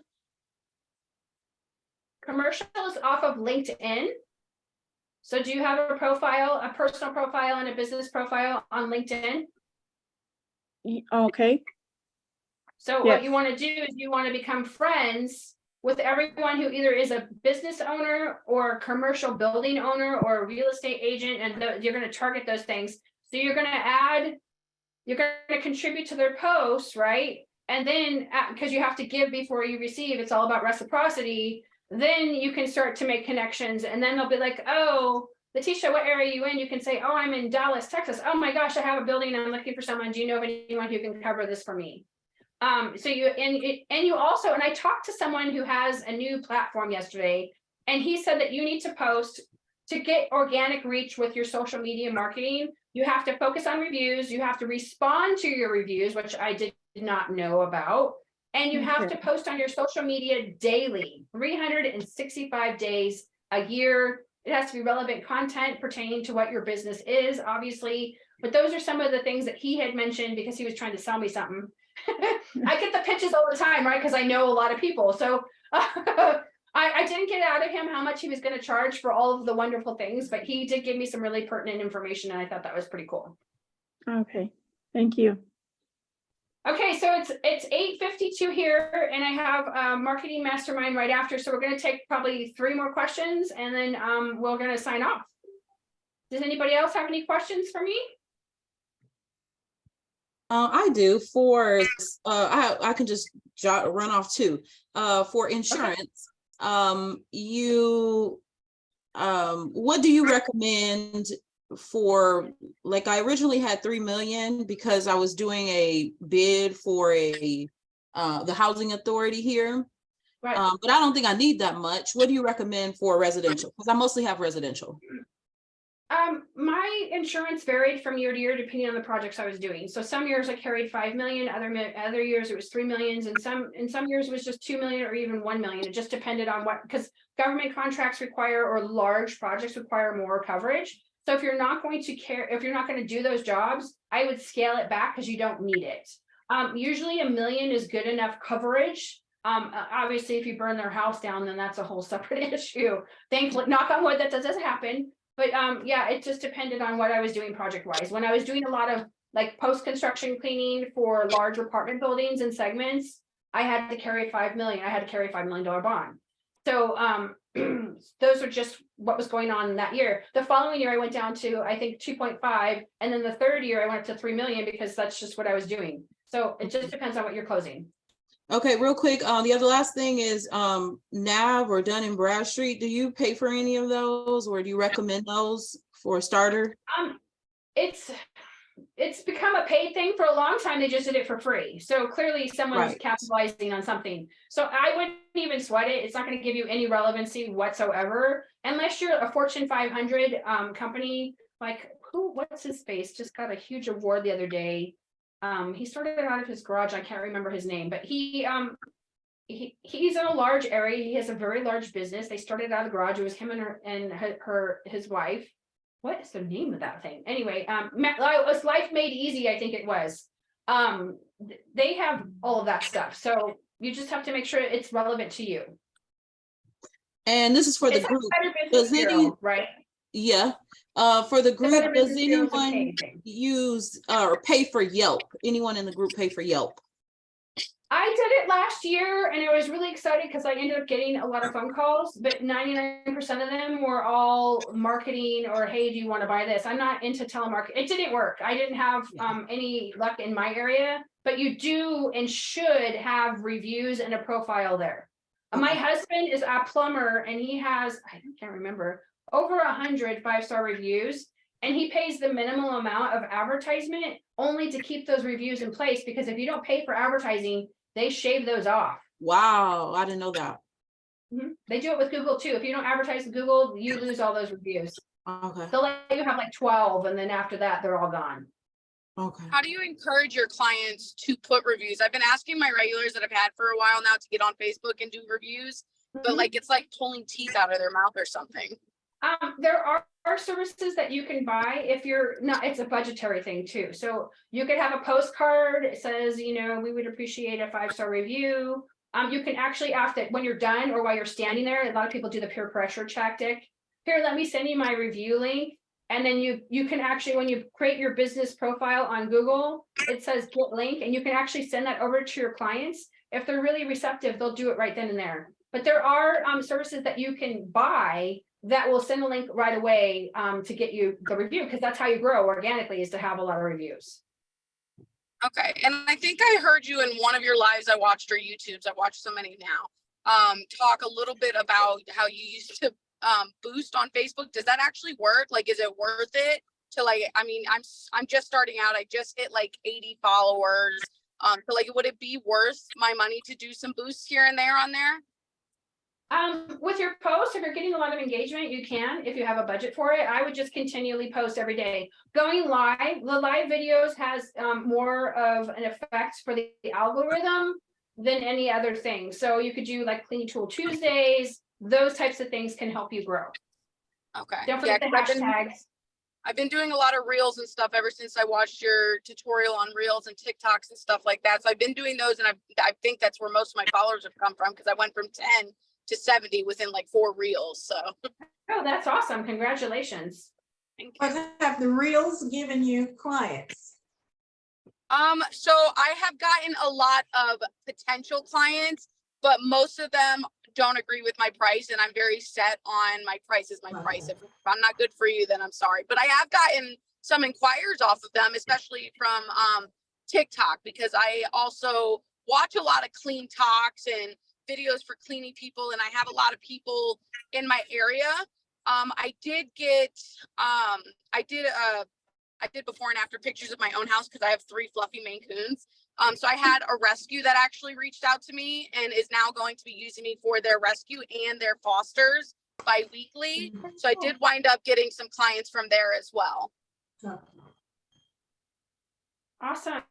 Commercials off of LinkedIn. So do you have a profile, a personal profile and a business profile on LinkedIn? Okay. So what you want to do is you want to become friends with everyone who either is a business owner or a commercial building owner or a real estate agent, and you're going to target those things. So you're going to contribute to their posts, right? And then because you have to give before you receive, it's all about reciprocity. Then you can start to make connections, and then they'll be like, oh, Letitia, what area are you in? You can say, oh, I'm in Dallas, Texas. Oh my gosh, I have a building and I'm looking for someone. Do you know of anyone who can cover this for me? So you also, and I talked to someone who has a new platform yesterday, and he said that you need to post to get organic reach with your social media marketing. You have to focus on reviews. You have to respond to your reviews, which I did not know about. And you have to post on your social media daily, 365 days a year. It has to be relevant content pertaining to what your business is, obviously. But those are some of the things that he had mentioned because he was trying to sell me something. I get the pitches all the time, right? Because I know a lot of people. So I didn't get out of him how much he was going to charge for all of the wonderful things, but he did give me some really pertinent information, and I thought that was pretty cool. Okay, thank you. Okay, so it's 8:52 here, and I have a marketing mastermind right after. So we're going to take probably 3 more questions, and then we're going to sign off. Does anybody else have any questions for me? I do. For I can just run off too. For insurance, what do you recommend for, like, I originally had 3 million because I was doing a bid for the housing authority here. Right. But I don't think I need that much. What do you recommend for residential? Because I mostly have residential. My insurance varied from year to year depending on the projects I was doing. So some years I carried 5 million, other years it was 3 millions, and some years it was just 2 million or even 1 million. It just depended on what, because government contracts require, or large projects require, more coverage. So if you're not going to do those jobs, I would scale it back because you don't need it. Usually $1 million is good enough coverage. Obviously, if you burn their house down, then that's a whole separate issue. Thankfully, knock on wood, that doesn't happen. But yeah, it just depended on what I was doing project wise. When I was doing a lot of like post-construction cleaning for large apartment buildings and segments, I had to carry 5 million. I had to carry $5 million bond. So those are just what was going on in that year. The following year I went down to, I think, 2.5, and then the third year I went up to 3 million because that's just what I was doing. So it just depends on what you're closing. Okay, real quick. The other last thing is NAV or Dun and Bradstreet. Do you pay for any of those, or do you recommend those for a starter? It's become a paid thing. For a long time they just did it for free. So clearly someone's Right. capitalizing on something. So I wouldn't even sweat it. It's not going to give you any relevancy whatsoever unless you're a Fortune 500 company. Like what's his face? Just got a huge award the other day. He started out of his garage. I can't remember his name, but he's in a large area. He has a very large business. They started out of the garage. It was him and his wife. What is the name of that thing? Anyway, it was Life Made Easy, I think it was. They have all of that stuff. So you just have to make sure it's relevant to you. And this is for the group. Does right? Yeah. For the group, does anyone use or pay for Yelp? Anyone in the group pay for Yelp? I did it last year and I was really excited because I ended up getting a lot of phone calls, but 99% of them were all marketing or, hey, do you want to buy this? I'm not into telemarketing. It didn't work. I didn't have any luck in my area, but you do and should have reviews and a profile there. My husband is a plumber and he has, I can't remember, over 100 5-star reviews, and he pays the minimum amount of advertisement only to keep those reviews in place, because if you don't pay for advertising, they shave those off. Wow, I didn't know that. They do it with Google too. If you don't advertise with Google, you lose all those reviews. Okay. They'll let you have like 12, and then after that, they're all gone. Okay. How do you encourage your clients to put reviews? I've been asking my regulars that I've had for a while now to get on Facebook and do reviews, but like it's like pulling teeth out of their mouth or something. There are services that you can buy if you're not, it's a budgetary thing too. So you could have a postcard. It says, we would appreciate a 5-star review. You can actually ask that when you're done or while you're standing there. A lot of people do the peer pressure tactic. Here, let me send you my review link. And then you can actually, when you create your business profile on Google, it says get link, and you can actually send that over to your clients. If they're really receptive, they'll do it right then and there. But there are services that you can buy that will send a link right away to get you the review, because that's how you grow organically, is to have a lot of reviews. Okay, and I think I heard you in one of your lives I watched, or YouTubes, I watched so many now, talk a little bit about how you used to boost on Facebook. Does that actually work? Like, is it worth it to, like, I mean, I'm just starting out, I just hit like 80 followers. So like, would it be worth my money to do some boosts here and there on there? With your posts, if you're getting a lot of engagement, you can, if you have a budget for it. I would just continually post every day. Going live, the live videos has more of an effect for the algorithm than any other thing. So you could do like Clean Tool Tuesdays, those types of things can help you grow. Okay. Don't forget the hashtags. I've been doing a lot of reels and stuff ever since I watched your tutorial on reels and TikToks and stuff like that. So I've been doing those, and I think that's where most of my followers have come from, because I went from 10 to 70 within like 4 reels. So Oh, that's awesome. Congratulations. But have the reels given you clients? So I have gotten a lot of potential clients, but most of them don't agree with my price, and I'm very set on my price is my price. If I'm not good for you, then I'm sorry. But I have gotten some inquiries off of them, especially from TikTok, because I also watch a lot of clean talks and videos for cleaning people, and I have a lot of people in my area. I did before and after pictures of my own house, because I have 3 fluffy Maine Coons. So I had a rescue that actually reached out to me and is now going to be using me for their rescue and their fosters bi-weekly. So I did wind up getting some clients from there as well. Awesome.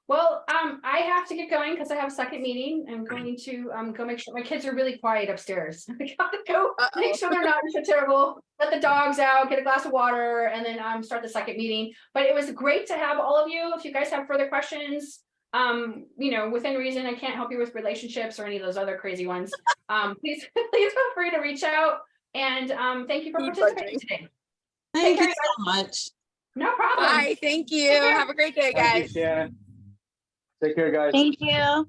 Well, I have to get going because I have a second meeting. I'm going to go make sure my kids are really quiet upstairs. I gotta go make sure they're not so terrible. Let the dogs out, get a glass of water, and then start the second meeting. But it was great to have all of you. If you guys have further questions, you know, within reason, I can't help you with relationships or any of those other crazy ones. Please feel free to reach out. And thank you for participating today. Thank you so much. No problem. Bye. Thank you. Have a great day, guys. Thank you, Shannon. Take care, guys. Thank you.